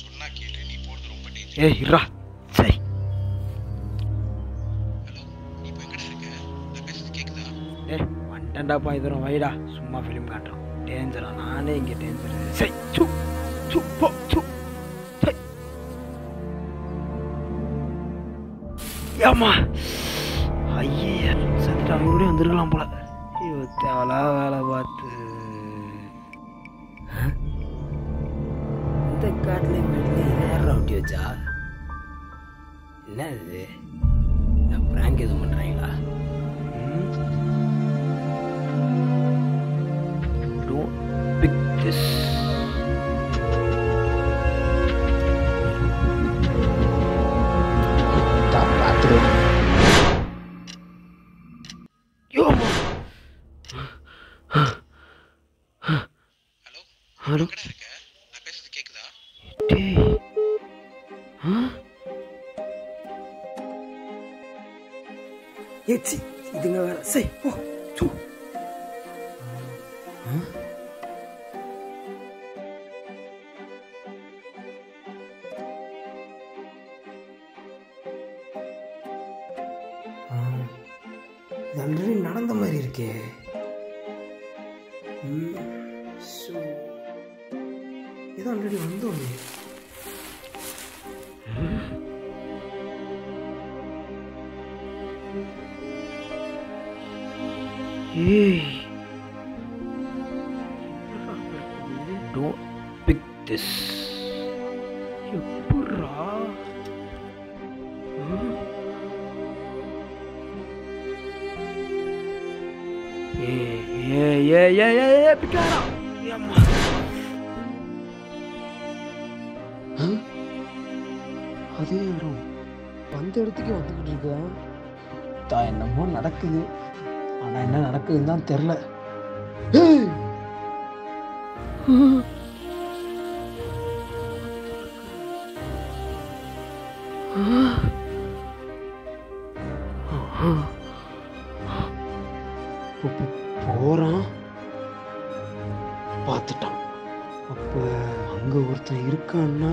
சொன்னா கேளு, நீ போறது ரொம்ப டேஞ்சர். ஏய் இருடா. சரி. ஹலோ, நீ இப்போ எங்கடா இருக்க? நான் பேசுறது கேக்குதா? ஏய் வந்துட்டேன்டாப்பா, இதுவும் வைடா. சும்மா ஃபிலிம் காட்டுறோம். டேஞ்சரா? நானே இங்கே டேஞ்சர். சரி சு சு போ சு. சரி. ஏம்மா ஐயே, சத்ரா கூட வந்துருக்கலாம் போல. ஐயோ தேவலா வேலை பார்த்து. இந்த காட்டில் நேரம் ஒட்டி வச்சா என்ன இது? பிராங்க் எதுவும் பண்ணுறாங்களா? Don't pick this. Bathroom. Yo. Hello, எங்கடா இருக்க? நான் பேசுறது கேக்குதா? டேய். ஏச்சி இதுங்க வேற. சரி போ சு. இது ஆல்ரெடி நடந்த மாதிரி இருக்கே. இது ஆல்ரெடி வந்தோமே. ஏய், don't pick this. எப்படா? ஏ பிக்காரா. ஏம்மா அதே யாரும் வந்த இடத்துக்கு வந்துக்கிட்டு இருக்கா. தான் என்னமோ நடக்குது, ஆனால் என்ன நடக்குதுன்னு தான் தெரில. போகிறான், பார்த்துட்டான். அப்போ அங்கே ஒருத்தன் இருக்கான்னா